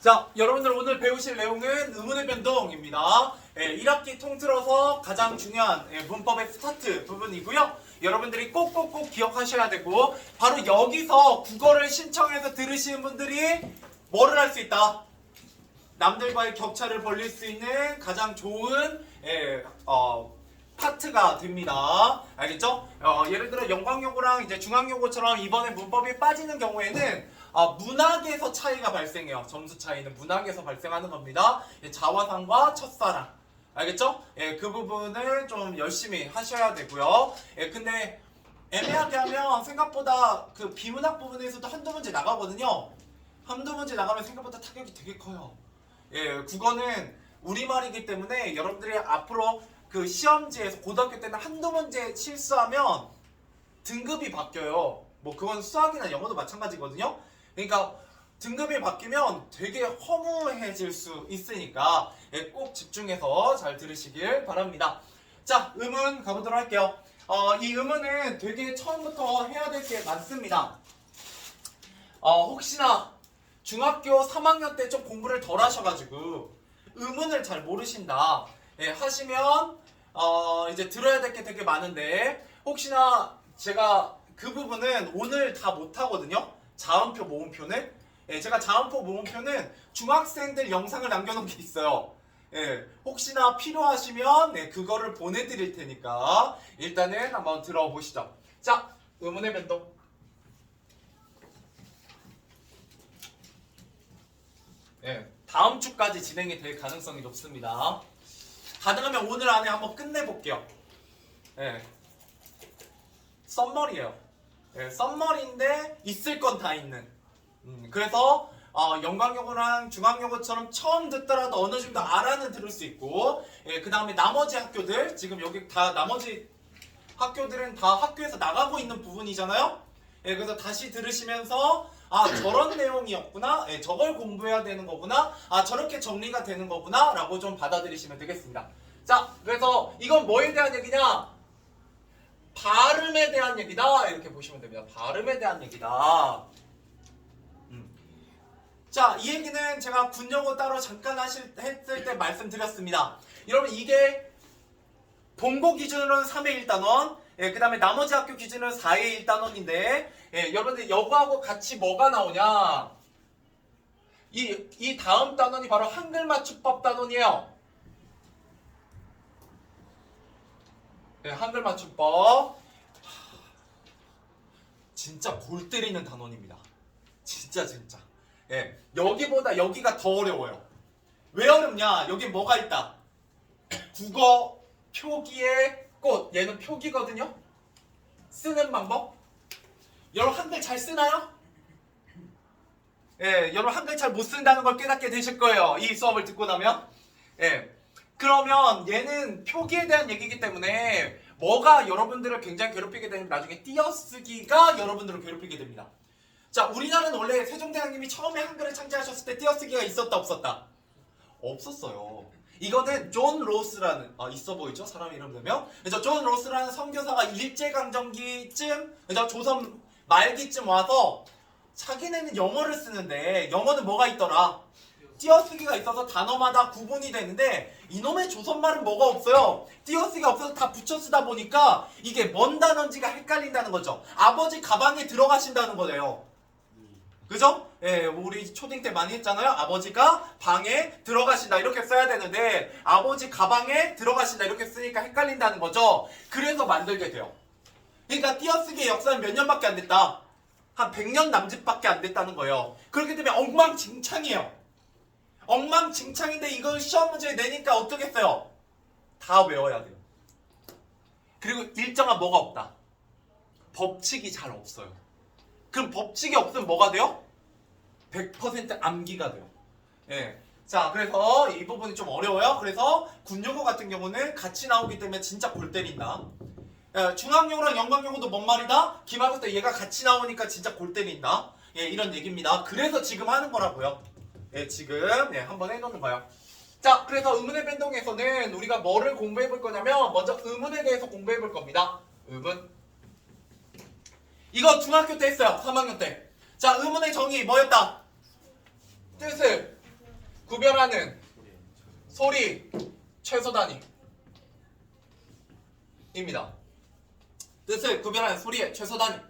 자, 여러분들 오늘 배우실 내용은 의문의 변동입니다. 1학기 통틀어서 가장 중요한 문법의 스타트 부분이고요. 여러분들이 꼭꼭꼭 기억하셔야 되고 바로 여기서 국어를 신청해서 들으시는 분들이 뭐를 할 수 있다? 남들과의 격차를 벌릴 수 있는 가장 좋은 파트가 됩니다. 알겠죠? 예를 들어 영광요고랑 이제 중앙요고처럼 이번에 문법이 빠지는 경우에는 문학에서 차이가 발생해요. 점수 차이는 문학에서 발생하는 겁니다. 자화상과 첫사랑. 알겠죠? 그 부분을 좀 열심히 하셔야 되고요. 근데 애매하게 하면 생각보다 그 비문학 부분에서도 한두 문제 나가거든요. 한두 문제 나가면 생각보다 타격이 되게 커요. 국어는 우리말이기 때문에 여러분들이 앞으로 그 시험지에서 고등학교 때는 한두 문제 실수하면 등급이 바뀌어요. 뭐 그건 수학이나 영어도 마찬가지거든요. 그러니까 등급이 바뀌면 되게 허무해질 수 있으니까 꼭 집중해서 잘 들으시길 바랍니다. 자, 의문 가보도록 할게요. 이 의문은 되게 처음부터 해야 될 게 많습니다. 혹시나 중학교 3학년 때 좀 공부를 덜 하셔가지고 의문을 잘 모르신다 하시면 이제 들어야 될 게 되게 많은데 혹시나 제가 그 부분은 오늘 다 못하거든요. 자음표 모음표는 제가 자음표 모음표는 중학생들 영상을 남겨놓은 게 있어요. 혹시나 필요하시면 그거를 보내드릴 테니까 일단은 한번 들어보시죠. 자, 의문의 변동. 다음 주까지 진행이 될 가능성이 높습니다. 가능하면 오늘 안에 한번 끝내볼게요. 썸머리예요. 썸머리인데 있을 건 다 있는. 그래서 영광요고랑 중앙요고처럼 처음 듣더라도 어느 정도 알아는 들을 수 있고, 그 다음에 나머지 학교들 지금 여기 다 나머지 학교들은 다 학교에서 나가고 있는 부분이잖아요. 그래서 다시 들으시면서 저런 내용이었구나, 저걸 공부해야 되는 거구나, 저렇게 정리가 되는 거구나 라고 좀 받아들이시면 되겠습니다. 자, 그래서 이건 뭐에 대한 얘기냐? 발음에 대한 얘기다 이렇게 보시면 됩니다. 발음에 대한 얘기다. 자, 이 얘기는 제가 군용어 따로 잠깐 했을 때 말씀드렸습니다. 여러분 이게 본고 기준으로는 3회 1단원, 그 다음에 나머지 학교 기준으로는 4회 1단원인데 여러분들 여거하고 같이 뭐가 나오냐? 이 다음 단원이 바로 한글 맞춤법 단원이에요. 한글 맞춤법. 진짜 골 때리는 단원입니다. 진짜. 여기보다 여기가 더 어려워요. 왜 어렵냐? 여기 뭐가 있다? 국어 표기의 꽃. 얘는 표기거든요. 쓰는 방법. 여러분 한글 잘 쓰나요? 여러분 한글 잘 못 쓴다는 걸 깨닫게 되실 거예요. 이 수업을 듣고 나면. 그러면 얘는 표기에 대한 얘기이기 때문에 뭐가 여러분들을 굉장히 괴롭히게 되면 나중에 띄어쓰기가 여러분들을 괴롭히게 됩니다. 자, 우리나라는 원래 세종대왕님이 처음에 한글을 창제하셨을 때 띄어쓰기가 있었다 없었다? 없었어요. 이거는 존 로스라는 있어 보이죠? 사람 이름 되면. 그래서 존 로스라는 선교사가 일제강점기쯤, 그래서 조선 말기쯤 와서 자기네는 영어를 쓰는데 영어는 뭐가 있더라? 띄어쓰기가 있어서 단어마다 구분이 되는데 이놈의 조선말은 뭐가 없어요. 띄어쓰기가 없어서 다 붙여 쓰다 보니까 이게 뭔 단어인지가 헷갈린다는 거죠. 아버지 가방에 들어가신다는 거예요. 그죠? 우리 초딩 때 많이 했잖아요. 아버지가 방에 들어가신다 이렇게 써야 되는데 아버지 가방에 들어가신다 이렇게 쓰니까 헷갈린다는 거죠. 그래서 만들게 돼요. 그러니까 띄어쓰기의 역사는 몇 년밖에 안 됐다. 한 100년 남짓밖에 안 됐다는 거예요. 그렇기 때문에 엉망진창이에요. 엉망진창인데 이걸 시험 문제에 내니까 어떻게 써요? 다 외워야 돼요. 그리고 일정한 뭐가 없다. 법칙이 잘 없어요. 그럼 법칙이 없으면 뭐가 돼요? 100% 암기가 돼요. 자, 그래서 이 부분이 좀 어려워요. 그래서 군용어 같은 경우는 같이 나오기 때문에 진짜 골 때린다. 중학용어랑 영광용어도 뭔 말이다? 기말고사 때 얘가 같이 나오니까 진짜 골 때린다. 이런 얘기입니다. 그래서 지금 하는 거라고요. 지금 한번 해놓는 거예요. 자, 그래서 의문의 변동에서는 우리가 뭐를 공부해 볼 거냐면 먼저 의문에 대해서 공부해 볼 겁니다. 의문. 이거 중학교 때 했어요. 3학년 때. 자, 의문의 정의 뭐였다? 뜻을 구별하는 소리 최소 단위입니다. 뜻을 구별하는 소리의 최소 단위.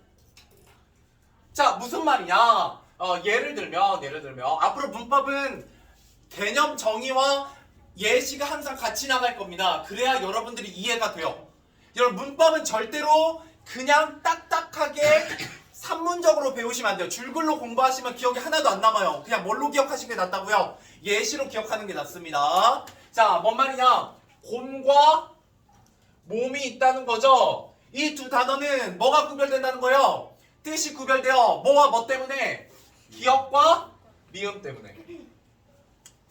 자, 무슨 말이냐? 예를 들면 앞으로 문법은 개념 정의와 예시가 항상 같이 나갈 겁니다. 그래야 여러분들이 이해가 돼요. 여러분, 문법은 절대로 그냥 딱딱하게 산문적으로 배우시면 안 돼요. 줄글로 공부하시면 기억이 하나도 안 남아요. 그냥 뭘로 기억하시는 게 낫다고요? 예시로 기억하는 게 낫습니다. 자, 뭔 말이냐? 곰과 몸이 있다는 거죠. 이 두 단어는 뭐가 구별된다는 거예요? 뜻이 구별돼요. 뭐와 뭐 때문에? 기억과 미음 때문에.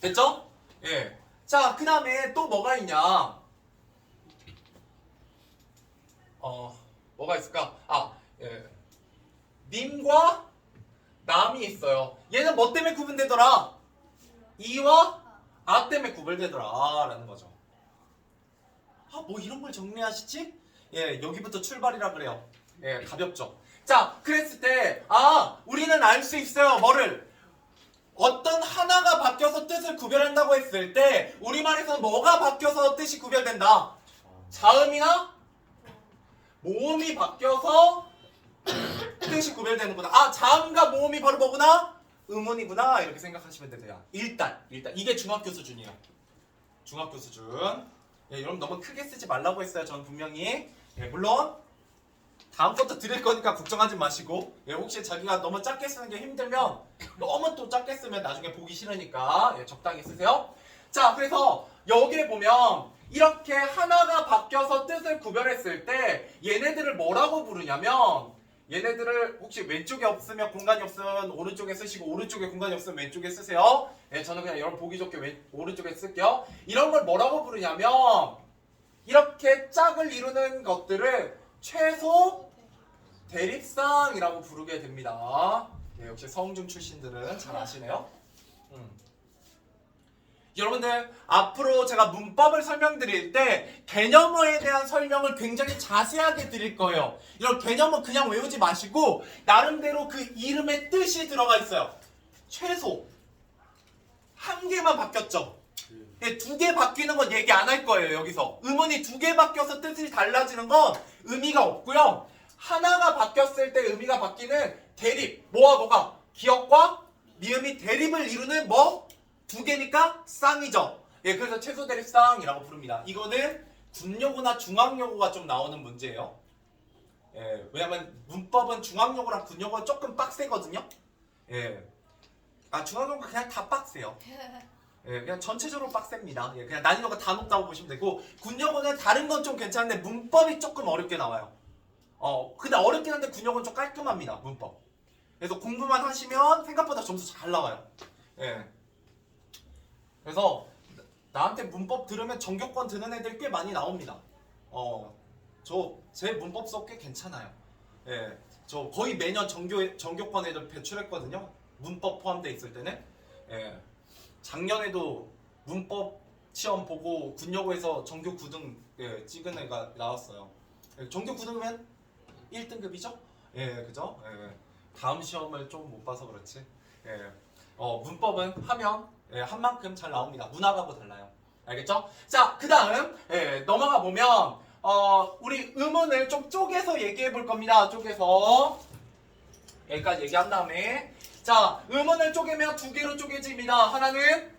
됐죠? 예. 자, 그 다음에 또 뭐가 있냐? 뭐가 있을까? 예. 님과 남이 있어요. 얘는 뭐 때문에 구분되더라? 이와 아 때문에 구별되더라 라는 거죠. 뭐 이런 걸 정리하시지? 예, 여기부터 출발이라 그래요. 예, 가볍죠. 자, 그랬을 때 우리는 알 수 있어요. 뭐를? 어떤 하나가 바뀌어서 뜻을 구별한다고 했을 때 우리말에서는 뭐가 바뀌어서 뜻이 구별된다? 자음이나 모음이 바뀌어서 뜻이 구별되는구나. 자음과 모음이 바로 뭐구나? 음운이구나. 이렇게 생각하시면 되세요. 일단 이게 중학교 수준이에요. 중학교 수준. 예, 여러분 너무 크게 쓰지 말라고 했어요. 저는 분명히. 예, 물론 다음 것도 드릴 거니까 걱정하지 마시고, 예, 혹시 자기가 너무 작게 쓰는 게 힘들면 너무 또 작게 쓰면 나중에 보기 싫으니까 적당히 쓰세요. 자, 그래서 여기에 보면 이렇게 하나가 바뀌어서 뜻을 구별했을 때 얘네들을 뭐라고 부르냐면, 얘네들을 혹시 왼쪽에 없으면 공간이 없으면 오른쪽에 쓰시고 오른쪽에 공간이 없으면 왼쪽에 쓰세요. 예, 저는 그냥 여러분 보기 좋게 오른쪽에 쓸게요. 이런 걸 뭐라고 부르냐면 이렇게 짝을 이루는 것들을 최소 대립상이라고 부르게 됩니다. 예, 역시 서웅중 출신들은 잘 아시네요. 여러분들 앞으로 제가 문법을 설명드릴 때 개념어에 대한 설명을 굉장히 자세하게 드릴 거예요. 이런 개념어 그냥 외우지 마시고 나름대로 그 이름의 뜻이 들어가 있어요. 최소 한 개만 바뀌었죠. 두 개 바뀌는 건 얘기 안 할 거예요. 여기서 음운이 두 개 바뀌어서 뜻이 달라지는 건 의미가 없고요. 하나가 바뀌었을 때 의미가 바뀌는 대립, 뭐와 뭐가? 기억과 미음이 대립을 이루는 뭐? 두 개니까 쌍이죠. 예, 그래서 최소 대립쌍이라고 부릅니다. 이거는 군용어나 중학용어가 좀 나오는 문제예요. 예, 왜냐면 문법은 중학용어랑 군용어가 조금 빡세거든요. 예, 중학용어가 그냥 다 빡세요. 예, 그냥 전체적으로 빡셉니다. 예, 그냥 난이도가 다 높다고 보시면 되고, 군용어는 다른 건 좀 괜찮은데 문법이 조금 어렵게 나와요. 근데 어렵긴 한데 군용어는 좀 깔끔합니다. 문법. 그래서 공부만 하시면 생각보다 점수 잘 나와요. 예. 그래서 나한테 문법 들으면 전교권 드는 애들 꽤 많이 나옵니다. 제 문법 수업 꽤 괜찮아요. 예, 저 거의 매년 전교권 애들 배출했거든요. 문법 포함돼 있을 때는. 예, 작년에도 문법 시험 보고 군여고에서 전교 9등 찍은 애가 나왔어요. 예, 전교 9등이면 1등급이죠? 예, 그죠? 예, 다음 시험을 좀 못 봐서 그렇지. 예, 문법은 하면 한 만큼 잘 나옵니다. 문학하고 달라요. 알겠죠? 자, 그 다음 넘어가 보면 우리 음운을 좀 쪼개서 얘기해 볼 겁니다. 쪼개서 여기까지 얘기한 다음에, 자, 음운을 쪼개면 두 개로 쪼개집니다. 하나는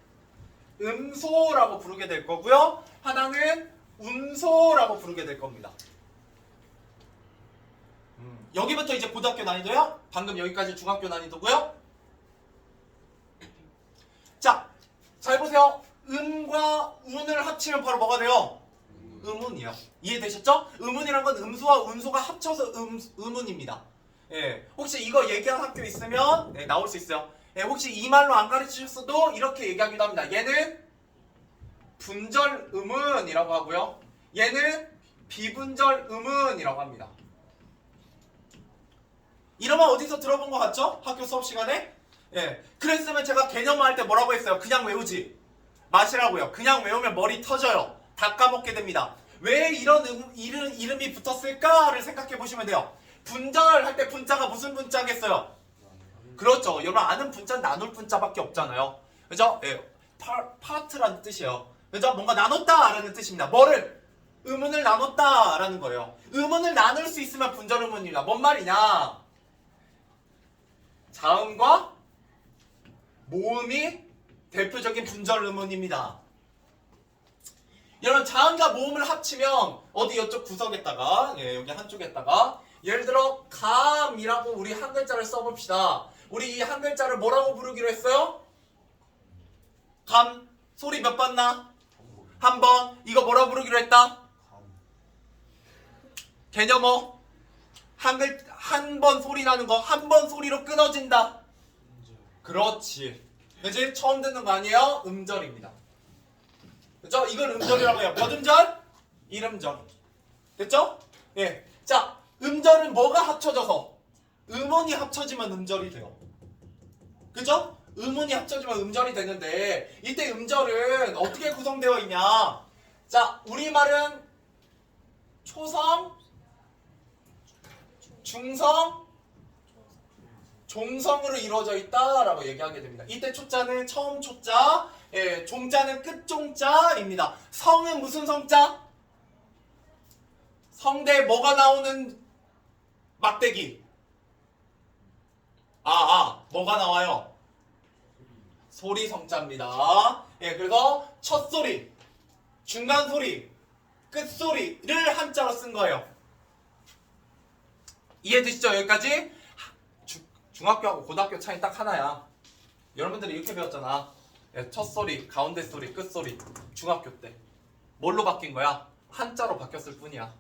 음소라고 부르게 될 거고요. 하나는 운소라고 부르게 될 겁니다. 여기부터 이제 고등학교 난이도요. 방금 여기까지 중학교 난이도고요. 자, 잘 보세요. 음과 운을 합치면 바로 뭐가 돼요? 음운이요. 이해되셨죠? 음운이란 건 음소와 운소가 합쳐서 음운입니다. 예, 혹시 이거 얘기한 학교 있으면 나올 수 있어요. 예, 혹시 이 말로 안 가르치셨어도 이렇게 얘기하기도 합니다. 얘는 분절 음운이라고 하고요. 얘는 비분절 음운이라고 합니다. 이러면 어디서 들어본 것 같죠? 학교 수업 시간에? 예, 그랬으면 제가 개념화 할 때 뭐라고 했어요? 그냥 외우지 마시라고요. 그냥 외우면 머리 터져요. 다 까먹게 됩니다. 왜 이런 이름이 붙었을까를 생각해 보시면 돼요. 분절할 때 분자가 무슨 분자겠어요? 그렇죠. 여러분 아는 분자는 나눌 분자밖에 없잖아요. 그죠? 예, 파트라는 뜻이에요. 그죠? 뭔가 나눴다라는 뜻입니다. 뭐를? 음운을 나눴다라는 거예요. 음운을 나눌 수 있으면 분절 음운이다. 뭔 말이냐? 자음과 모음이 대표적인 분절 음운입니다. 여러분 자음과 모음을 합치면 어디 이쪽 구석에다가 여기 한쪽에다가 예를 들어 감이라고 우리 한 글자를 써봅시다. 우리 이 한 글자를 뭐라고 부르기로 했어요? 감. 소리 몇 번 나? 한 번. 이거 뭐라고 부르기로 했다? 개념어. 한 번 소리 나는 거 한 번 소리로 끊어진다. 그렇지. 그치? 처음 듣는 거 아니에요? 음절입니다. 그쵸? 이건 음절이라고 해요. 몇 음절? 1음절. 됐죠? 예. 자, 음절은 뭐가 합쳐져서? 음운이 합쳐지면 음절이 돼요. 그죠? 음운이 합쳐지면 음절이 되는데 이때 음절은 어떻게 구성되어 있냐? 자, 우리말은 초성, 중성, 종성으로 이루어져 있다라고 얘기하게 됩니다. 이때 초자는 처음 초자, 종자는 끝 종자입니다. 성은 무슨 성자? 성대 뭐가 나오는 막대기? 뭐가 나와요? 소리 성자입니다. 그래서 첫 소리, 중간 소리, 끝 소리를 한자로 쓴 거예요. 이해되시죠? 여기까지? 중학교하고 고등학교 차이 딱 하나야. 여러분들이 이렇게 배웠잖아. 첫 소리, 가운데 소리, 끝 소리. 중학교 때. 뭘로 바뀐 거야? 한자로 바뀌었을 뿐이야.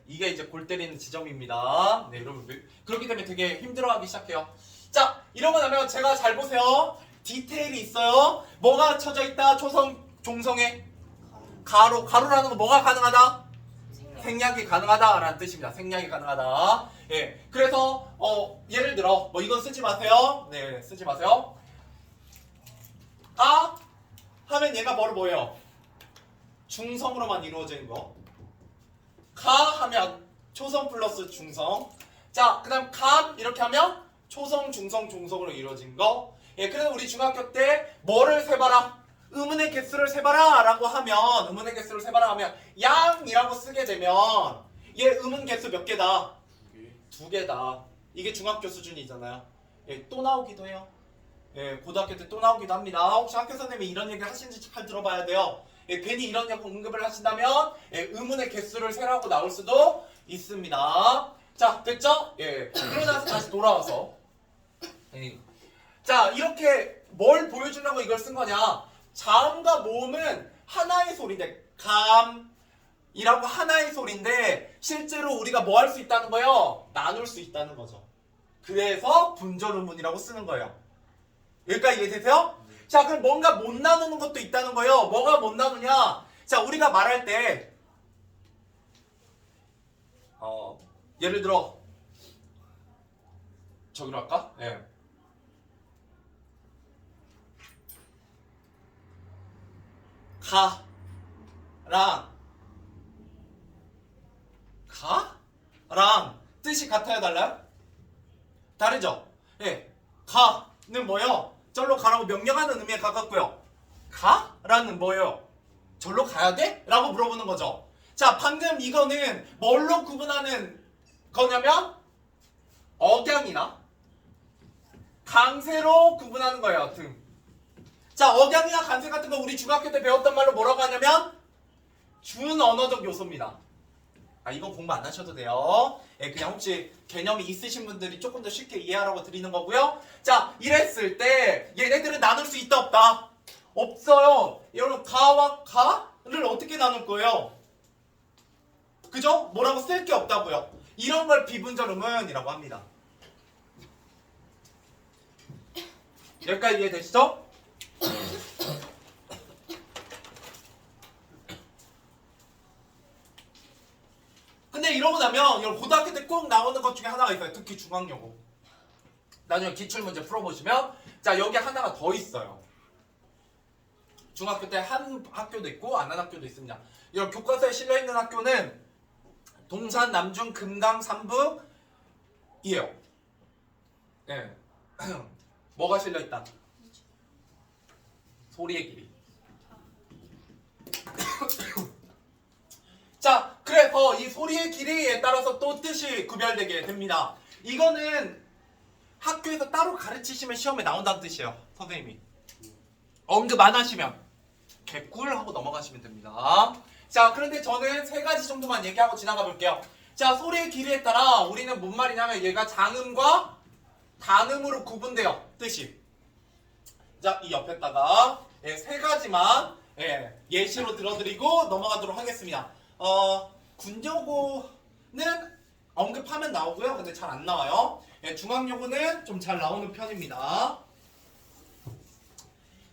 이게 이제 골 때리는 지점입니다. 네, 여러분. 그렇기 때문에 되게 힘들어하기 시작해요. 자, 이러고 나면 제가 잘 보세요. 디테일이 있어요. 뭐가 쳐져 있다? 초성, 종성에. 가로라는 거 뭐가 가능하다? 생략이 가능하다라는 뜻입니다. 생략이 가능하다. 그래서 예를 들어 뭐 이건 쓰지 마세요. 네, 쓰지 마세요. 하면 얘가 뭐예요? 중성으로만 이루어진 거. 하면 초성 플러스 중성. 자, 그다음 감 이렇게 하면 초성, 중성, 종성으로 이루어진 거. 그래서 우리 중학교 때 뭐를 세봐라? 음운의 개수를 세봐라 라고 하면 음운의 개수를 세봐라 하면 양이라고 쓰게 되면 얘 음운 개수 몇 개다? 두 개다. 이게 중학교 수준이잖아요. 또 나오기도 해요. 고등학교 때 또 나오기도 합니다. 혹시 학교 선생님이 이런 얘기 하시는지 잘 들어봐야 돼요. 괜히 이런 얘기 응급을 하신다면 음운의 개수를 세라고 나올 수도 있습니다. 자, 됐죠? 그러고 나서 다시 돌아와서 자, 이렇게 뭘 보여주려고 이걸 쓴 거냐? 자음과 모음은 하나의 소리인데 감이라고 하나의 소리인데 실제로 우리가 뭐 할 수 있다는 거예요? 나눌 수 있다는 거죠. 그래서 분절음운이라고 쓰는 거예요. 여기까지 이해되세요? 자, 그럼 뭔가 못 나누는 것도 있다는 거예요. 뭐가 못 나누냐? 자, 우리가 말할 때 예를 들어 저기로 할까? 가랑 뜻이 같아요, 달라요? 다르죠? 가는 뭐예요? 절로 가라고 명령하는 의미에 가깝고요. 가라는 뭐예요? 절로 가야 돼? 라고 물어보는 거죠. 자, 방금 이거는 뭘로 구분하는 거냐면 억양이나 강세로 구분하는 거예요. 등. 자, 억양이나 간세 같은 거 우리 중학교 때 배웠던 말로 뭐라고 하냐면 준언어적 요소입니다. 이거 공부 안 하셔도 돼요. 그냥 혹시 개념이 있으신 분들이 조금 더 쉽게 이해하라고 드리는 거고요. 자, 이랬을 때 얘네들은 나눌 수 있다 없다? 없어요. 여러분 가와 가를 어떻게 나눌 거예요? 그죠? 뭐라고 쓸 게 없다고요. 이런 걸 비분절음운이라고 합니다. 여기까지 이해되시죠? 근데 이러고 나면 여러분 고등학교 때 꼭 나오는 것 중에 하나가 있어요. 특히 중학여고. 나중에 기출문제 풀어보시면 자, 여기 하나가 더 있어요. 중학교 때 한 학교도 있고 안 한 학교도 있습니다. 여러분 교과서에 실려있는 학교는 동산, 남중, 금강, 삼북이에요. 뭐가 실려있다? 소리의 길이. 자, 그래서 이 소리의 길이에 따라서 또 뜻이 구별되게 됩니다. 이거는 학교에서 따로 가르치시면 시험에 나온다는 뜻이에요. 선생님이 언급 안 하시면 개꿀 하고 넘어가시면 됩니다. 자, 그런데 저는 세 가지 정도만 얘기하고 지나가 볼게요. 자, 소리의 길이에 따라 우리는 뭔 말이냐면 얘가 장음과 단음으로 구분돼요. 뜻이. 자, 이 옆에다가 세 가지만 예시로 들어드리고 넘어가도록 하겠습니다. 군여고는 언급하면 나오고요. 근데 잘 안 나와요. 중앙여고는 좀 잘 나오는 편입니다.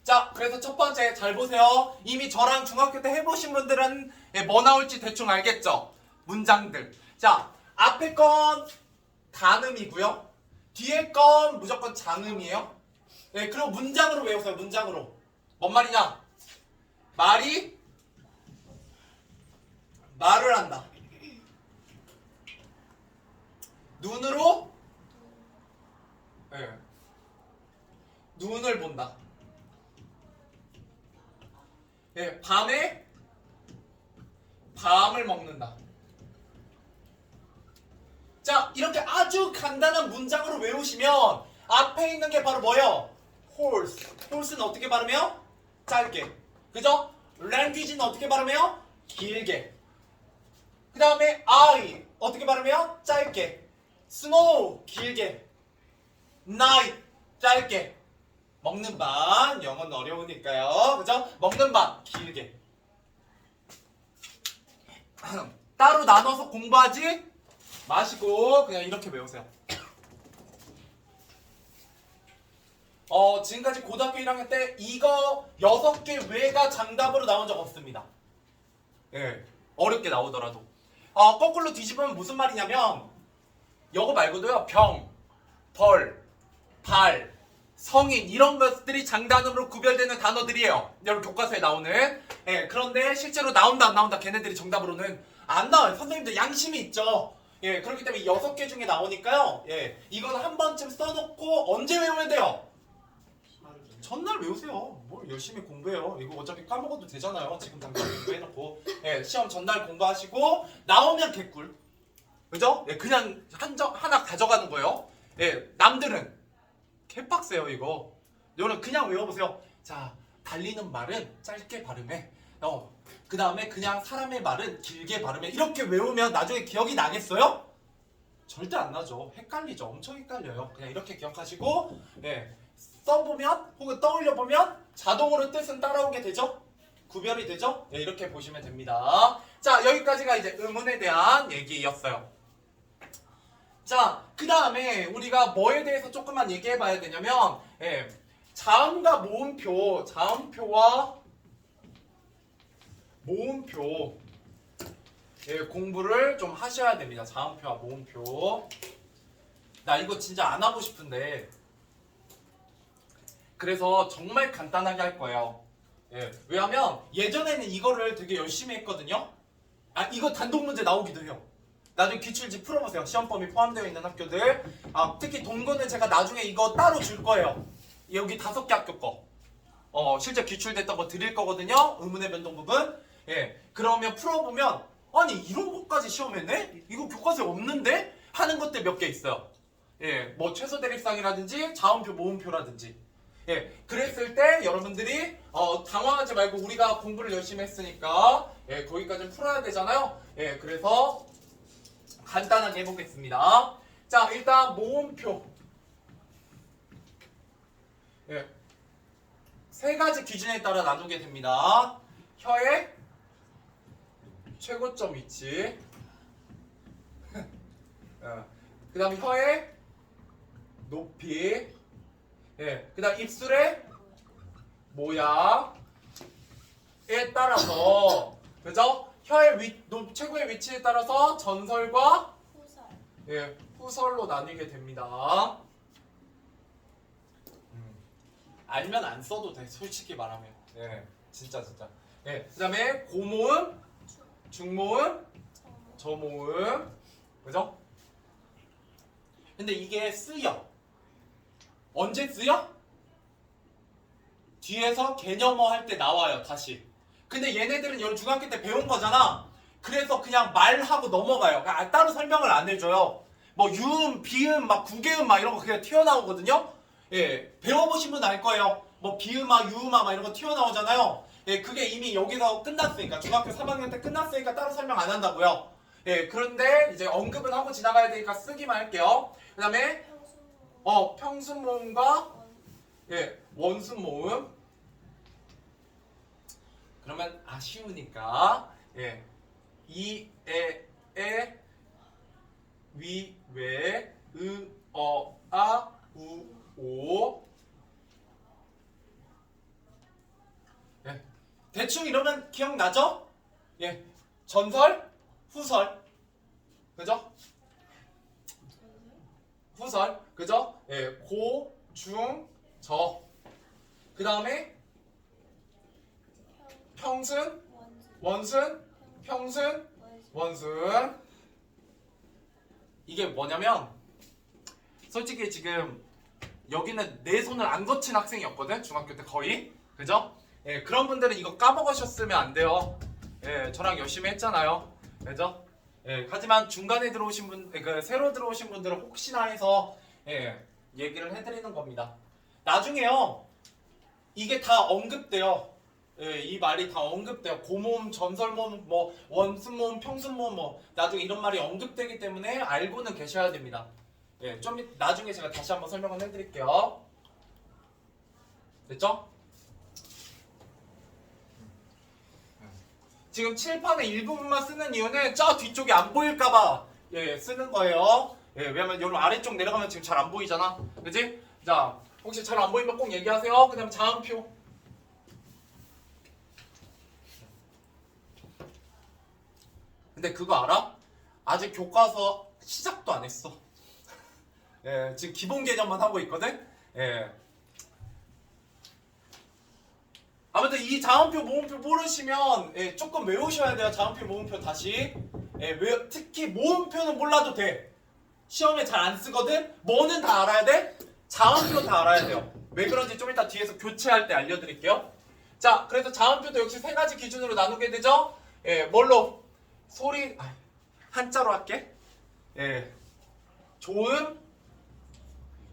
자, 그래서 첫 번째 잘 보세요. 이미 저랑 중학교 때 해보신 분들은 뭐 나올지 대충 알겠죠? 문장들. 자, 앞에 건 단음이고요. 뒤에 건 무조건 장음이에요. 그럼 문장으로 외우세요. 문장으로. 뭔 말이냐? 말을 한다. 눈으로 눈을 본다. 밤에 밤을 먹는다. 자, 이렇게 아주 간단한 문장으로 외우시면 앞에 있는 게 바로 뭐예요? horse. horse는 어떻게 발음해요? 짧게. 그죠? language는 어떻게 발음해요? 길게. 그 다음에 I 어떻게 발음해요? 짧게. snow 길게. night 짧게. 먹는 반 영어는 어려우니까요. 그죠? 먹는 반 길게. 따로 나눠서 공부하지 마시고 그냥 이렇게 외우세요. 지금까지 고등학교 1학년 때 이거 6개 외가 정답으로 나온 적 없습니다. 어렵게 나오더라도. 거꾸로 뒤집으면 무슨 말이냐면 이거 말고도요. 병, 벌, 발, 성인 이런 것들이 장단음으로 구별되는 단어들이에요. 여러분 교과서에 나오는. 그런데 실제로 나온다 안 나온다 걔네들이 정답으로는 안 나와요. 선생님들 양심이 있죠. 그렇기 때문에 6개 중에 나오니까요. 이건 한 번쯤 써놓고 언제 외우면 돼요? 전날 외우세요. 뭘 열심히 공부해요. 이거 어차피 까먹어도 되잖아요. 지금 당장 공부해놓고. 시험 전날 공부하시고 나오면 개꿀. 그죠? 그냥 하나 가져가는 거예요. 남들은 개빡세요 이거. 여러분 그냥 외워보세요. 자, 달리는 말은 짧게 발음해. 그 다음에 그냥 사람의 말은 길게 발음해. 이렇게 외우면 나중에 기억이 나겠어요? 절대 안 나죠. 헷갈리죠. 엄청 헷갈려요. 그냥 이렇게 기억하시고 써보면 혹은 떠올려보면 자동으로 뜻은 따라오게 되죠? 구별이 되죠? 이렇게 보시면 됩니다. 자, 여기까지가 이제 음운에 대한 얘기였어요. 자, 그 다음에 우리가 뭐에 대해서 조금만 얘기해 봐야 되냐면 자음과 모음표, 자음표와 모음표 공부를 좀 하셔야 됩니다. 자음표와 모음표. 나 이거 진짜 안 하고 싶은데 그래서 정말 간단하게 할 거예요. 왜냐면 예전에는 이거를 되게 열심히 했거든요. 이거 단독 문제 나오기도 해요. 나중에 기출지 풀어보세요. 시험 범위 포함되어 있는 학교들. 특히 동근은 제가 나중에 이거 따로 줄 거예요. 여기 5개 학교 거. 실제 기출됐던 거 드릴 거거든요. 의문의 변동 부분. 그러면 풀어보면 아니 이런 것까지 시험했네? 이거 교과서에 없는데? 하는 것들 몇 개 있어요. 뭐 최소 대립상이라든지 자음표 모음표라든지. 그랬을 때 여러분들이 당황하지 말고 우리가 공부를 열심히 했으니까 거기까지 풀어야 되잖아요. 그래서 간단하게 해보겠습니다. 자, 일단 모음표. 세 가지 기준에 따라 나누게 됩니다. 혀의 최고점 위치, 그 다음 혀의 높이, 그 다음 입술의 모양에 따라서, 그죠? 혀의 최고의 위치에 따라서 전설과 후설로 나뉘게 됩니다. 알면 안 써도 돼, 솔직히 말하면. 진짜. 그 다음에 고모음, 중모음, 저모음, 그죠? 근데 이게 쓰여. 언제 쓰여? 뒤에서 개념어 할 때 나와요 다시. 근데 얘네들은 여러분 중학교 때 배운 거잖아. 그래서 그냥 말하고 넘어가요. 따로 설명을 안 해줘요. 뭐 유음, 비음, 막 구개음 막 이런 거 그냥 튀어나오거든요. 예, 배워보신 분 알 거예요. 뭐 비음아, 유음아 막 이런 거 튀어나오잖아요. 예, 그게 이미 여기서 끝났으니까 중학교 3학년 때 끝났으니까 따로 설명 안 한다고요. 예, 그런데 이제 언급은 하고 지나가야 되니까 쓰기만 할게요. 그 다음에 평순 모음과 예, 원순 모음. 그러면 아쉬우니까 예, 이, 에, 위, 외, 아, 우, 오. 예, 대충 이러면 기억나죠? 예, 전설, 후설, 그죠? 후설, 그죠? 예, 고, 중, 저. 그 다음에 평순, 원순, 평순, 원순. 이게 뭐냐면 솔직히 지금 여기는 내 손을 안 거친 학생이었거든 중학교 때 거의. 그죠? 예, 그런 분들은 이거 까먹으셨으면 안 돼요. 예, 저랑 열심히 했잖아요. 그죠? 예, 하지만 중간에 들어오신 분, 그 새로 들어오신 분들은 혹시나 해서 예, 얘기를 해드리는 겁니다. 나중에요, 이게 다 언급돼요. 예, 이 말이 다 언급돼요. 고모음, 전설모음, 뭐 원순모음, 평순모음, 뭐 나중에 이런 말이 언급되기 때문에 알고는 계셔야 됩니다. 예, 좀 나중에 제가 다시 한번 설명을 해드릴게요. 됐죠? 지금 칠판의 일부분만 쓰는 이유는 저 뒤쪽이 안 보일까봐 예, 쓰는 거예요. 예, 왜냐면 여러분 아래쪽 내려가면 지금 잘 안 보이잖아. 그지? 자, 혹시 잘 안 보이면 꼭 얘기하세요. 그 다음 자음표. 근데 그거 알아? 아직 교과서 시작도 안 했어. 예, 지금 기본 개념만 하고 있거든? 예. 아무튼 이 자음표, 모음표 모르시면 예, 조금 외우셔야 돼요. 자음표, 모음표 다시. 예, 특히 모음표는 몰라도 돼. 시험에 잘 안 쓰거든? 뭐는 다 알아야 돼? 자음표 다 알아야 돼요. 왜 그런지 좀 이따 뒤에서 교체할 때 알려드릴게요. 자, 그래서 자음표도 역시 세 가지 기준으로 나누게 되죠? 예, 뭘로? 소리, 한자로 할게. 예, 조음,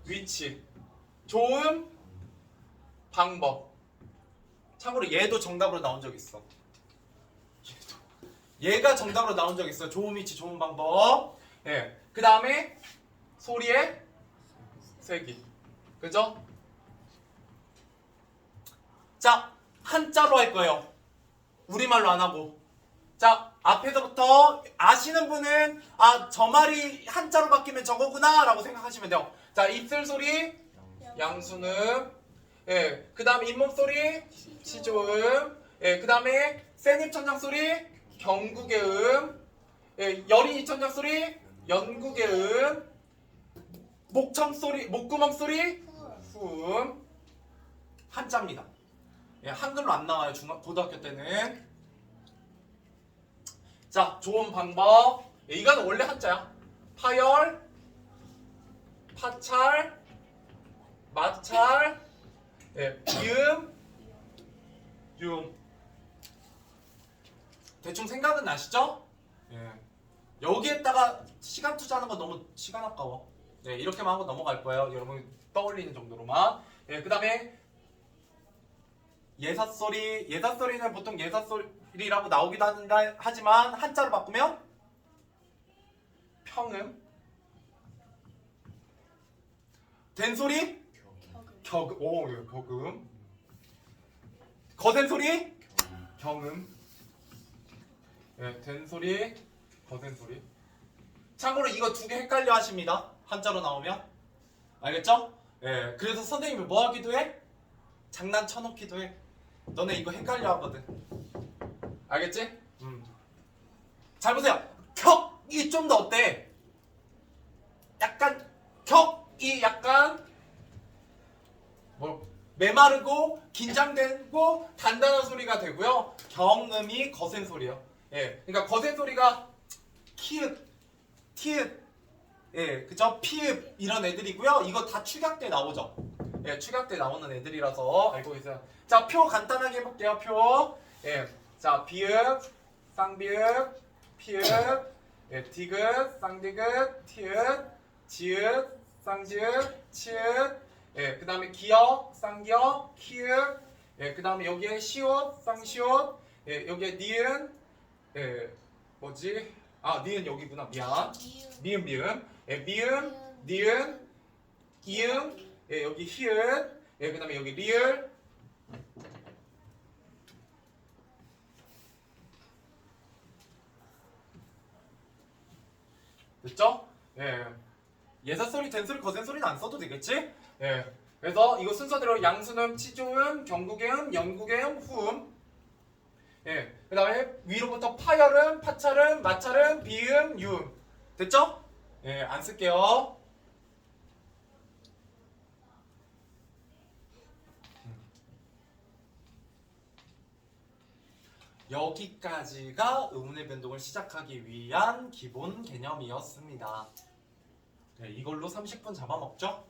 위치. 조음, 방법. 참고로 얘도 정답으로 나온 적 있어. 얘가 정답으로 나온 적 있어. 조음, 위치, 조음, 방법. 예, 그 다음에 소리의 세기. 그죠? 자, 한자로 할 거예요. 우리말로 안 하고. 자, 앞에서부터 아시는 분은 저 말이 한자로 바뀌면 저거구나 라고 생각하시면 돼요. 자, 입술 소리 양순음. 예, 그 다음 잇몸 소리 시조음. 예, 그 다음에 센 입천장 소리 경국의 음. 예, 여린 입천장 소리 연국의 음. 목청 소리, 목구멍 소리 후음. 한자입니다. 예, 한글로 안 나와요. 고등학교 때는. 자, 좋은 방법. 예, 이거는 원래 한자야. 파열, 파찰, 마찰, 예, 비음, 유음. 대충 생각은 나시죠? 예. 여기에다가 시간 투자하는 건 너무 시간 아까워. 네, 이렇게만 하고 넘어갈 거예요. 여러분 떠올리는 정도로만. 예, 그 다음에 예삿소리. 예삿소리는 보통 예삿소리라고 나오기도 하지만 한자로 바꾸면 평음. 된소리? 격음. 오, 예, 격음. 거센소리? 경음. 예, 된소리, 거센소리. 참고로 이거 두 개 헷갈려 하십니다. 한자로 나오면. 알겠죠? 예, 그래서 선생님이 뭐 하기도 해? 장난 쳐놓기도 해. 너네 이거 헷갈려 하거든. 알겠지? 잘 보세요. 격이 좀 더 어때? 약간 격이 약간 뭐 메마르고 긴장되고 단단한 소리가 되고요. 경음이 거센 소리예요. 예, 그러니까 거센 소리가 키읔, 티읕, 예, 그죠? 피읍 이런 애들이고요. 이거 다 축약 때 나오죠. 예, 축약때 나오는 애들이라서 알고 계세요. 자, 표 간단하게 해볼게요. 표. 예, 자, 비읍, 쌍비읍, 피읍, 예, 디귿, 쌍디귿, 티읕, 지읒, 쌍지읒, 치읒. 예, 그 다음에 기역, 쌍기역, 키읔. 예, 그 다음에 여기에 시옷, 쌍시옷. 예, 여기에 니은. 예, 뭐지? 아, 니은 여기구나. 미안. 미음, 미음. 예, 미음, 니은, 이응. 예, 여기 히읗. 예, 그 다음에 여기 리을. 됐죠? 예. 예사소리, 된소리, 거센소리는 안 써도 되겠지? 예. 그래서 이거 순서대로 양순음, 치조음, 경국의음, 영국의음, 후음. 예. 그 다음에 위로부터 파열음, 파찰음, 마찰음, 비음, 유음. 됐죠? 예, 안 쓸게요. 여기까지가 의문의 변동을 시작하기 위한 기본 개념이었습니다. 네, 이걸로 30분 잡아먹죠?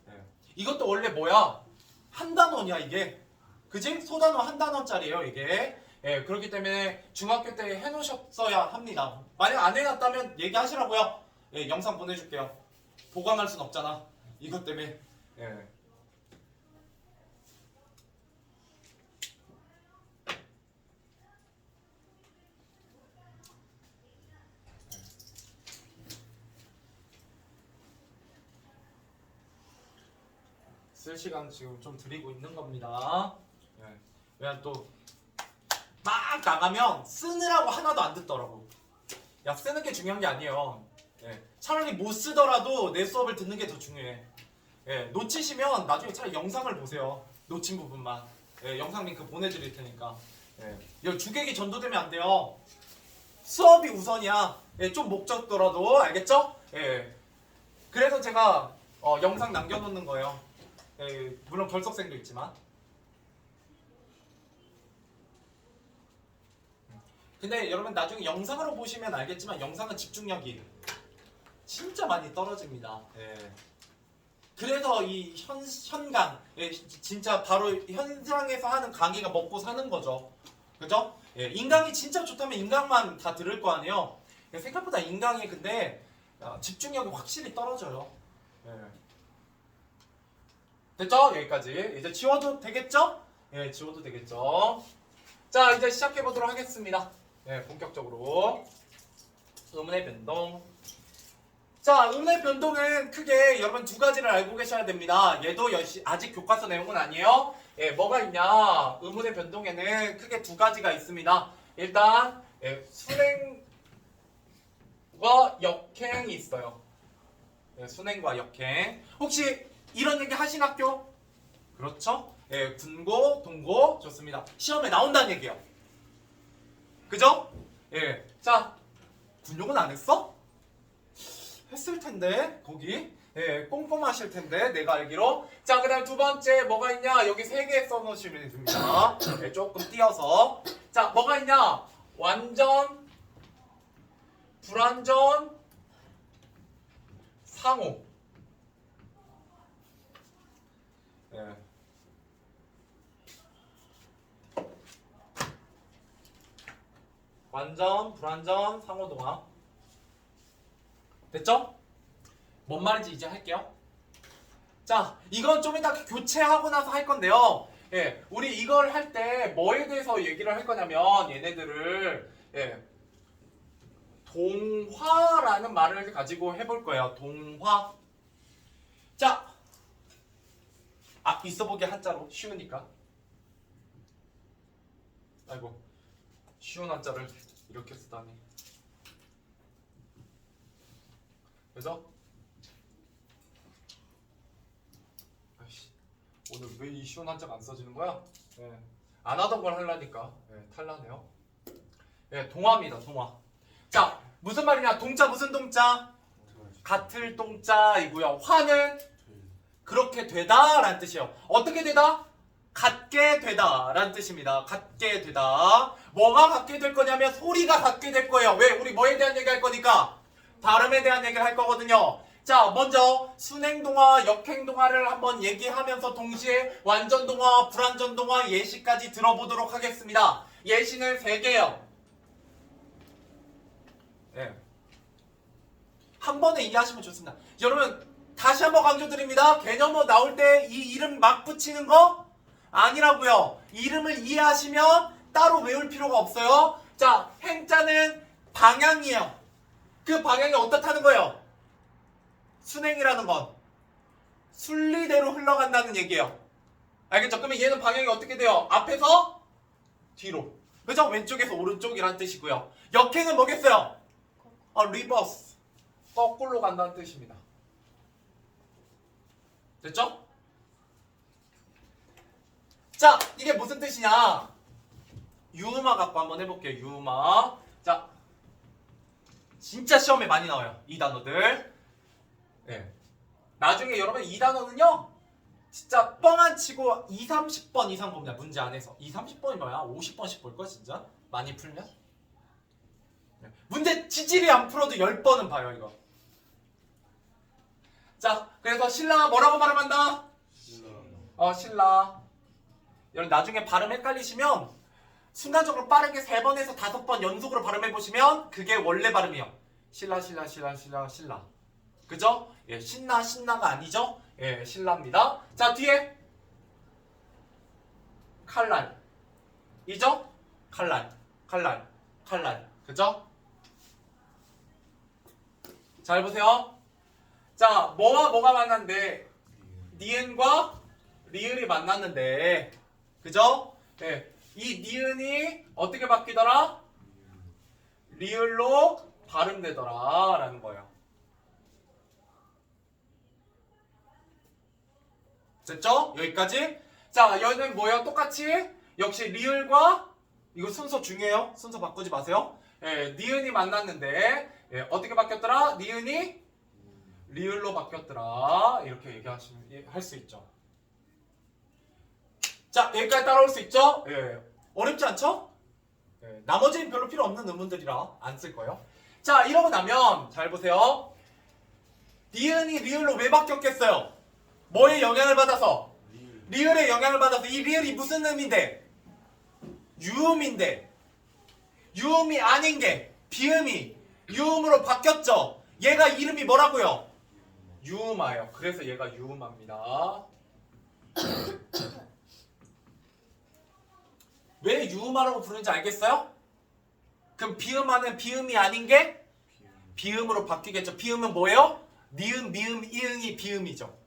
네. 이것도 원래 뭐야? 한 단원이야 이게. 그지? 소단원 한 단원짜리예요 이게. 예, 그렇기 때문에 중학교 때 해놓으셨어야 합니다. 만약 안 해놨다면 얘기하시라고요. 예, 영상 보내줄게요. 보강할 순 없잖아. 이것 때문에. 예. 쓸 시간 지금 좀 드리고 있는 겁니다. 예. 왜냐면 또 막 나가면 쓰느라고 하나도 안 듣더라고. 야, 쓰는 게 중요한 게 아니에요. 예. 차라리 못 쓰더라도 내 수업을 듣는 게 더 중요해. 예. 놓치시면 나중에 차라리 영상을 보세요. 놓친 부분만. 예. 영상 링크 보내드릴 테니까. 예. 이거 주객이 전도되면 안 돼요. 수업이 우선이야. 예. 좀 목적더라도 알겠죠? 예. 그래서 제가 영상 남겨놓는 거예요. 예. 물론 결석생도 있지만. 근데 여러분 나중에 영상으로 보시면 알겠지만 영상은 집중력이 진짜 많이 떨어집니다. 예. 그래서 이 현강, 예, 진짜 바로 현장에서 하는 강의가 먹고 사는 거죠. 그죠? 예, 인강이 진짜 좋다면 인강만 다 들을 거 아니에요. 예, 생각보다 인강이 근데 집중력이 확실히 떨어져요. 예. 됐죠? 여기까지. 이제 지워도 되겠죠? 예, 지워도 되겠죠? 자, 이제 시작해 보도록 하겠습니다. 네, 본격적으로 의문의 변동. 자, 의문의 변동은 크게 여러분 두 가지를 알고 계셔야 됩니다. 얘도 아직 교과서 내용은 아니에요. 예, 뭐가 있냐? 의문의 변동에는 크게 두 가지가 있습니다. 일단 순행과 역행이 있어요. 예, 순행과 역행. 혹시 이런 얘기 하신 학교? 그렇죠? 예, 군고, 동고 좋습니다. 시험에 나온다는 얘기예요. 그죠? 예. 자, 군욕은 안 했어? 했을 텐데, 거기. 예, 꼼꼼하실 텐데, 내가 알기로. 자, 그 다음 두 번째, 뭐가 있냐? 여기 세 개 써놓으시면 됩니다. 예, 조금 띄어서. 자, 뭐가 있냐? 완전, 불완전, 상호. 예. 완전, 불완전, 상호동화. 됐죠? 뭔 말인지 이제 할게요. 자, 이건 좀 이따 교체하고 나서 할 건데요. 예, 우리 이걸 할 때 뭐에 대해서 얘기를 할 거냐면 얘네들을 동화라는 말을 가지고 해볼 거예요. 동화. 자, 있어 보게 한자로 쉬우니까. 아이고, 쉬운 한자를 이렇게 쓰다니. 그래서 아이씨, 오늘 왜 이 쉬운 한자가 안 써지는 거야? 예, 안 하던 걸 하려니까 탈라네요. 예, 동화입니다. 동화. 자, 무슨 말이냐? 동자 무슨 동자? 같을 동자이고요. 화는 그렇게 되다 라는 뜻이에요. 어떻게 되다? 같게 되다 라는 뜻입니다. 같게 되다. 뭐가 같게 될 거냐면 소리가 같게 될 거예요. 왜? 우리 뭐에 대한 얘기 할 거니까? 발음에 대한 얘기를 할 거거든요. 자, 먼저 순행동화, 역행동화를 한번 얘기하면서 동시에 완전동화, 불완전동화 예시까지 들어보도록 하겠습니다. 예시는 3개요. 네. 한 번에 이해하시면 좋습니다. 여러분 다시 한번 강조드립니다. 개념어 나올 때 이 이름 막 붙이는 거 아니라고요. 이름을 이해하시면 따로 외울 필요가 없어요. 자, 행자는 방향이에요. 그 방향이 어떻다는 거예요? 순행이라는 건 순리대로 흘러간다는 얘기예요. 알겠죠? 그러면 얘는 방향이 어떻게 돼요? 앞에서 뒤로. 그죠? 왼쪽에서 오른쪽이라는 뜻이고요. 역행은 뭐겠어요? 리버스. 거꾸로 간다는 뜻입니다. 됐죠? 자, 이게 무슨 뜻이냐? 유음화 갖고 한번 해볼게요. 유음화. 자, 진짜 시험에 많이 나와요. 이 단어들. 네. 나중에 여러분 이 단어는요, 진짜 뻥 안 치고 2, 30번 이상 봅니다. 문제 안에서. 2, 30번이 뭐야? 50번씩 볼걸 진짜? 많이 풀면? 네. 문제 지질이 안 풀어도 10번은 봐요 이거. 자, 그래서 신라 뭐라고 발음한다? 신라. 여러분 나중에 발음 헷갈리시면 순간적으로 빠르게 3번에서 5번 연속으로 발음해보시면 그게 원래 발음이에요. 신라. 그죠? 예, 신나가 아니죠? 예, 신라입니다. 자, 뒤에 칼날. 이죠? 칼날. 그죠? 잘 보세요. 자, 뭐가 만났는데 니은과 리을이 만났는데, 그죠? 예, 이 니은이 어떻게 바뀌더라? 리을로 발음되더라 라는 거예요. 됐죠? 여기까지. 자, 여기는 뭐예요? 똑같이 역시 리을과, 이거 순서 중요해요. 순서 바꾸지 마세요. 예, 니은이 만났는데, 예, 어떻게 바뀌었더라? 니은이 리을로 바뀌었더라. 이렇게 얘기하시면 할 수 있죠. 자, 여기까지 따라올 수 있죠? 예, 어렵지 않죠? 예, 나머지는 별로 필요 없는 의문들이라 안 쓸 거예요. 자, 이러고 나면 잘 보세요. 니은이 리을로 왜 바뀌었겠어요? 뭐의 영향을 받아서? 리을의 영향을 받아서. 이 리을이 무슨 음인데? 유음인데, 유음이 아닌 게 비음이 유음으로 바뀌었죠. 얘가 이름이 뭐라고요? 유음아예요. 그래서 얘가 유음아입니다. 왜 유음아라고 부르는지 알겠어요? 그럼 비음아는 비음이 아닌 게 비음으로 바뀌겠죠. 비음은 뭐예요? 니은, 미음, 이응이 비음이죠.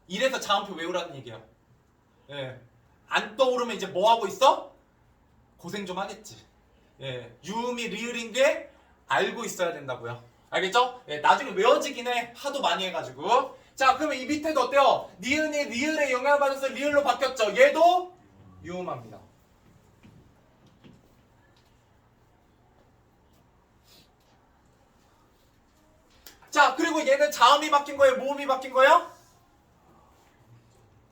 이래서 자음표 외우라는 얘기야. 예. 안 떠오르면 이제 뭐 하고 있어? 고생 좀 하겠지. 예. 유음이 리을인 게 알고 있어야 된다고요. 알겠죠? 예. 나중에 외워지긴 해. 하도 많이 해가지고. 자, 그러면 이 밑에도 어때요? 니은이 리을의 영향을 받아서 리을로 바뀌었죠. 얘도 유음합니다. 자, 그리고 얘는 자음이 바뀐 거예요? 모음이 바뀐 거예요?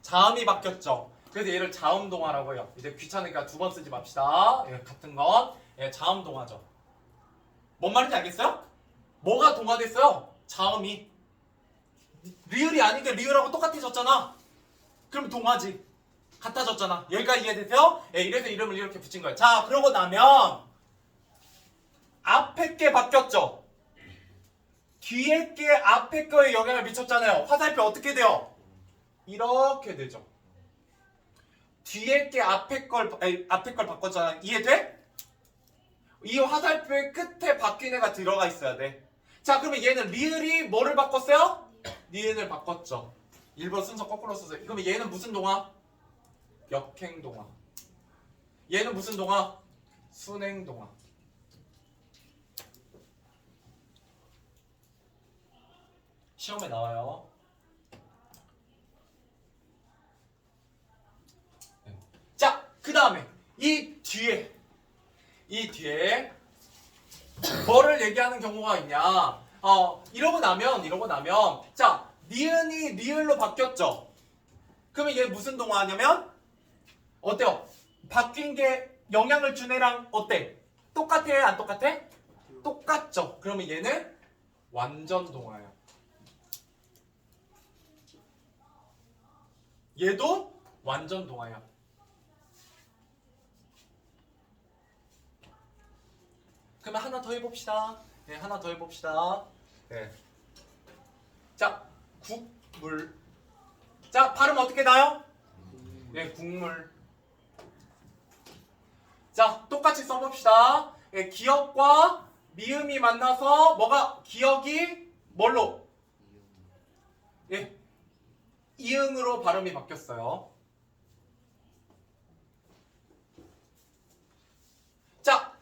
자음이 바뀌었죠. 그래서 얘를 자음동화라고 해요. 이제 귀찮으니까 2번 쓰지 맙시다. 예, 같은 건 예, 자음동화죠. 뭔 말인지 알겠어요? 뭐가 동화됐어요? 자음이. 리을이 아닌데 리을하고 똑같아졌잖아. 그럼 동화지. 같아졌잖아. 여기까지 이해되세요? 예, 이래서 이름을 이렇게 붙인 거예요. 자, 그러고 나면 앞에 게 바뀌었죠. 뒤에 게 앞에 거에 영향을 미쳤잖아요. 화살표 어떻게 돼요? 이렇게 되죠. 뒤에 게 앞에 걸 바꿨잖아. 이해돼? 이 화살표의 끝에 바뀐 애가 들어가 있어야 돼. 자, 그러면 얘는 리을이 뭐를 바꿨어요? 니은을 바꿨죠. 1번 순서 거꾸로 썼어요. 그러면 얘는 무슨 동화? 역행동화. 얘는 무슨 동화? 순행동화. 시험에 나와요. 자, 그 다음에 이 뒤에 뭐를 얘기하는 경우가 있냐? 이러고 나면 자, 니은이 리을로 바뀌었죠. 그러면 얘 무슨 동화냐면 어때요? 바뀐 게 영향을 준 애랑 어때? 똑같아? 안 똑같아? 똑같죠. 그러면 얘는 완전 동화예요. 얘도 완전 동화야. 그러면 하나 더 해봅시다. 네, 하나 더 해봅시다. 네. 자, 국물. 자, 발음 어떻게 나요? 네, 국물. 자, 똑같이 써봅시다. 네, 기역과 미음이 만나서 뭐가 기역이 뭘로? 예, 이응으로 발음이 바뀌었어요. 자,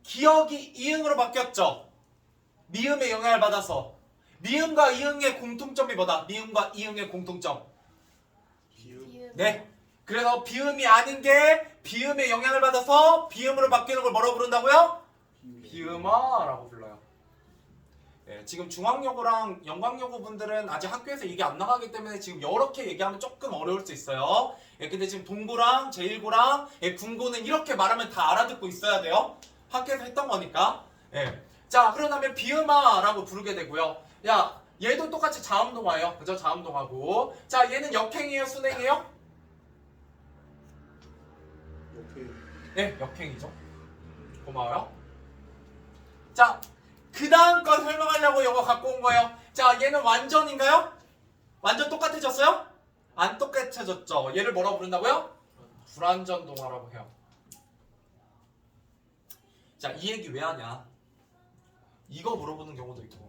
기역이 이응으로 바뀌었죠. 미음의 영향을 받아서. 미음과 이응의 공통점이 뭐다? 미음과 이응의 공통점. 네. 그래서 비음이 아닌 게 비음의 영향을 받아서 비음으로 바뀌는 걸 뭐라고 부른다고요? 비음어라고 불러요. 네, 지금 중앙여고랑 영광여고 분들은 아직 학교에서 이게 안 나가기 때문에 지금 이렇게 얘기하면 조금 어려울 수 있어요. 예, 근데 지금 동고랑 제1고랑 예, 군고는 이렇게 말하면 다 알아듣고 있어야 돼요. 학교에서 했던 거니까. 예. 자, 그러면 비음아라고 부르게 되고요. 야, 얘도 똑같이 자음동화예요. 그죠? 자음동화고. 자, 얘는 역행이에요? 순행이에요? 네, 역행이죠. 고마워요. 자, 그 다음 거 설명하려고 이거 갖고 온 거예요. 자, 얘는 완전인가요? 완전 똑같아졌어요? 안 똑같아졌죠. 얘를 뭐라고 부른다고요? 불완전 동화라고 해요. 자, 이 얘기 왜 하냐? 이거 물어보는 경우도 있고,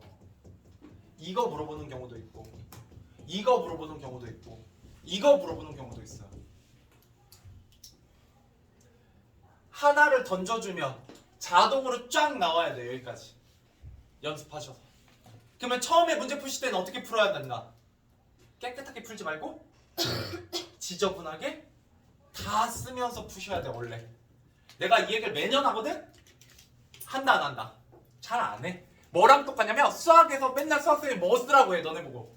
이거 물어보는 경우도 있고, 이거 물어보는 경우도 있고, 이거 물어보는 경우도 있어요. 하나를 던져주면 자동으로 쫙 나와야 돼요. 여기까지 연습하셔서. 그러면 처음에 문제 푸실 때는 어떻게 풀어야 된다? 깨끗하게 풀지 말고 지저분하게 다 쓰면서 푸셔야 돼. 원래 내가 이 얘기를 매년 하거든? 한다 안 한다? 잘 안 해. 뭐랑 똑같냐면 수학에서 맨날 수학생이 뭐 쓰라고 해. 너네 보고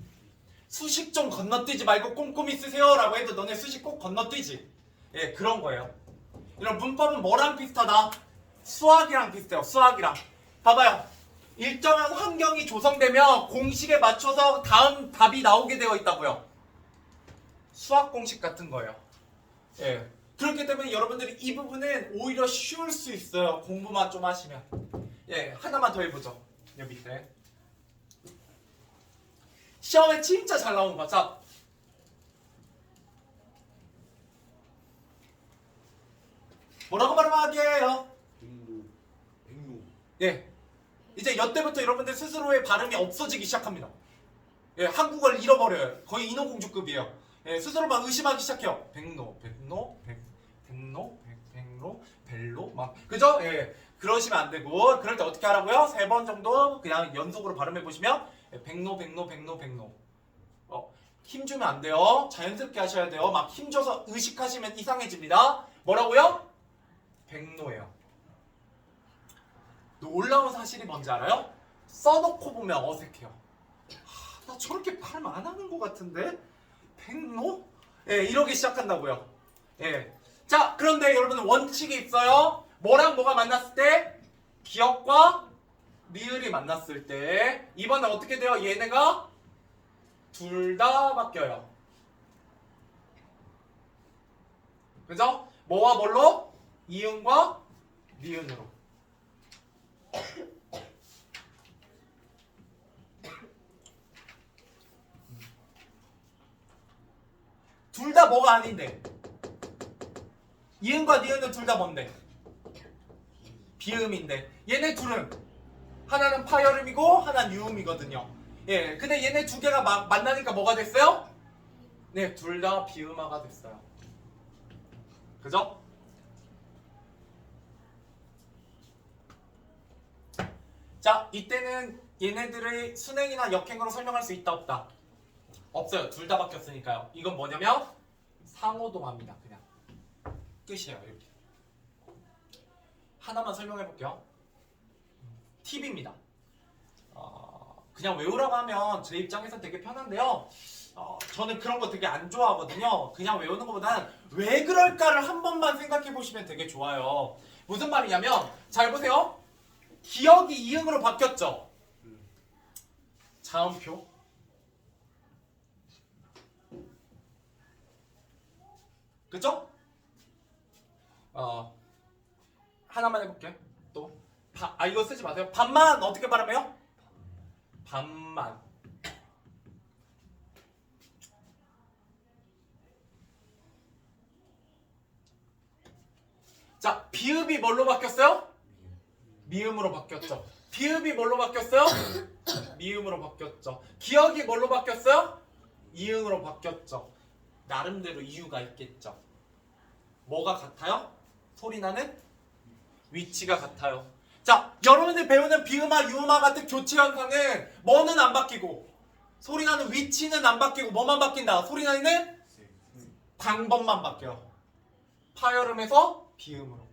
수식 좀 건너뛰지 말고 꼼꼼히 쓰세요 라고 해도 너네 수식 꼭 건너뛰지. 예, 그런 거예요. 이런 문법은 뭐랑 비슷하다? 수학이랑 비슷해요. 수학이랑. 봐봐요. 일정한 환경이 조성되면 공식에 맞춰서 다음 답이 나오게 되어 있다고요. 수학 공식 같은 거예요. 예. 그렇기 때문에 여러분들이 이 부분은 오히려 쉬울 수 있어요. 공부만 좀 하시면. 예, 하나만 더 해보죠. 여기 밑에. 시험에 진짜 잘 나오는 거. 자, 뭐라고 발음하게 해요? 백로. 예. 이제 여태부터 여러분들 스스로의 발음이 없어지기 시작합니다. 예, 한국어를 잃어버려요. 거의 인어공주급이에요. 예, 스스로만 의심하기 시작해요. 백로, 벨로, 막 그죠? 예, 그러시면 안 되고 그럴 때 어떻게 하라고요? 3번 정도 그냥 연속으로 발음해 보시면 예, 백로. 힘주면 안 돼요. 자연스럽게 하셔야 돼요. 막 힘줘서 의식하시면 이상해집니다. 뭐라고요? 백로예요. 놀라운 사실이 뭔지 알아요? 써놓고 보면 어색해요. 나 저렇게 발음 안 하는 것 같은데? 백로? 예, 이러기 시작한다고요. 예. 자, 그런데 여러분 원칙이 있어요. 뭐랑 뭐가 만났을 때? 기역과 리을이 만났을 때 이번엔 어떻게 돼요? 얘네가 둘 다 바뀌어요. 그죠? 뭐와 뭘로? 이응과 리은으로. 둘 다 뭐가 아닌데? 이응과 니은은 둘 다 뭔데? 비음인데 얘네 둘은 하나는 파열음이고 하나는 유음이거든요. 예, 근데 얘네 두 개가 만나니까 뭐가 됐어요? 네, 둘 다 비음화가 됐어요. 그죠? 자, 이때는 얘네들의 순행이나 역행으로 설명할 수 있다 없다? 없어요. 둘 다 바뀌었으니까요. 이건 뭐냐면 상호동화입니다. 그냥 끝이에요. 이렇게 하나만 설명해 볼게요. 팁입니다. 그냥 외우라고 하면 제 입장에서 되게 편한데요. 저는 그런 거 되게 안 좋아하거든요. 그냥 외우는 것보다는 왜 그럴까를 한 번만 생각해 보시면 되게 좋아요. 무슨 말이냐면 잘 보세요. 기역이 이응으로 바뀌었죠. 자음표. 그죠? 하나만 해볼게요. 또 이거 쓰지 마세요. 반만 어떻게 발음해요? 반만. 자, 비읍이 뭘로 바뀌었어요? 미음으로 바뀌었죠. 비읍이 뭘로 바뀌었어요? 미음으로 바뀌었죠. 기억이 뭘로 바뀌었어요? 이응으로 바뀌었죠. 나름대로 이유가 있겠죠. 뭐가 같아요? 소리나는 위치가 같아요. 자, 여러분들 배우는 비음화, 유음화 같은 교체 현상은 뭐는 안 바뀌고 소리나는 위치는 안 바뀌고 뭐만 바뀐다? 소리나는 방법만 바뀌어요. 파열음에서 비음으로.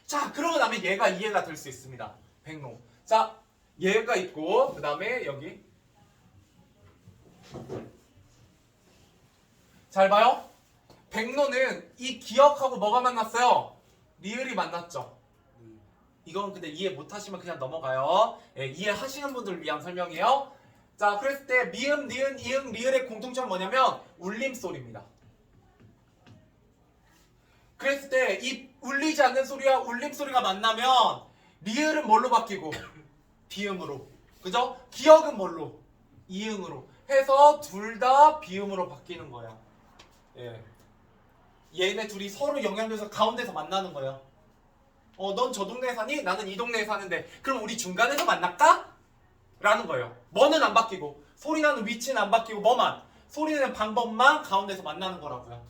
자, 그러고 나면 얘가 이해가 될 수 있습니다. 백로. 자, 얘가 있고 그 다음에 여기 잘 봐요. 백로는 이 기억하고 뭐가 만났어요? 리을이 만났죠. 이건 근데 이해 못하시면 그냥 넘어가요. 예, 이해하시는 분들을 위한 설명이에요. 자, 그랬을 때 미음, 니은, 이응, 리을의 공통점은 뭐냐면 울림소리입니다. 그랬을 때 이 울리지 않는 소리와 울림소리가 만나면 리을은 뭘로 바뀌고? 비음으로. 그죠? 기억은 뭘로? 이응으로. 해서 둘 다 비음으로 바뀌는 거야. 예. 얘네 둘이 서로 영향돼서 가운데서 만나는 거야. 넌 저 동네에 사니? 나는 이 동네에 사는데 그럼 우리 중간에서 만날까? 라는 거예요. 뭐는 안 바뀌고 소리나는 위치는 안 바뀌고 뭐만? 소리내는 방법만 가운데서 만나는 거라고요.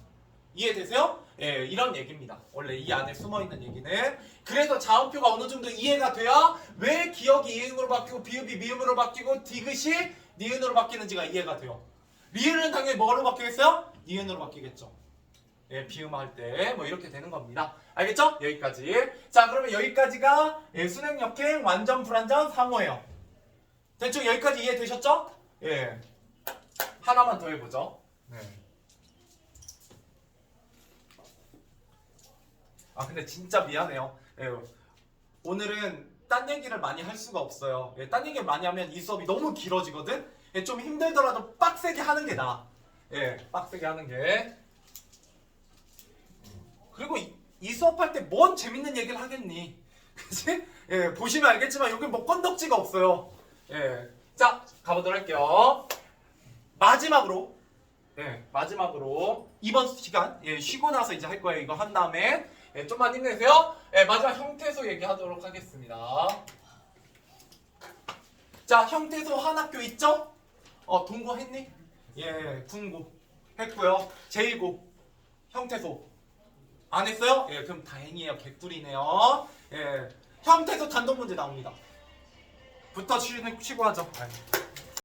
이해되세요? 예, 이런 얘기입니다. 원래 이 안에 숨어있는 얘기는. 그래서 자음표가 어느 정도 이해가 돼야 왜 기억이 이응으로 바뀌고 비읍이 미음으로 바뀌고 디귿이 니은으로 바뀌는지가 이해가 돼요. 리을은 당연히 뭐로 바뀌겠어요? 니은으로 바뀌겠죠. 예, 비음할 때 뭐 이렇게 되는 겁니다. 알겠죠? 여기까지. 자, 그러면 여기까지가 순행 역행 완전 불완전 상호예요. 대충 여기까지 이해되셨죠? 예. 하나만 더 해보죠. 네. 근데 진짜 미안해요. 예. 오늘은 딴 얘기를 많이 할 수가 없어요. 예, 딴 얘기를 많이 하면 이 수업이 너무 길어지거든? 예, 좀 힘들더라도 빡세게 하는 게 나아. 예, 빡세게 하는 게. 그리고 이 수업할 때 뭔 재밌는 얘기를 하겠니? 그치? 예, 보시면 알겠지만 여기 뭐 건덕지가 없어요. 예. 자, 가보도록 할게요. 마지막으로 이번 시간 쉬고 나서 이제 할 거예요. 이거 한 다음에 좀만 힘내세요. 마지막 형태소 얘기하도록 하겠습니다. 자, 형태소 한 학교 있죠? 동고 했니? 예, 군고 했고요. 제2고 형태소 안 했어요? 예, 그럼 다행이에요. 개꿀이네요. 예, 형태소 단독 문제 나옵니다. 부터 쉬고 하죠.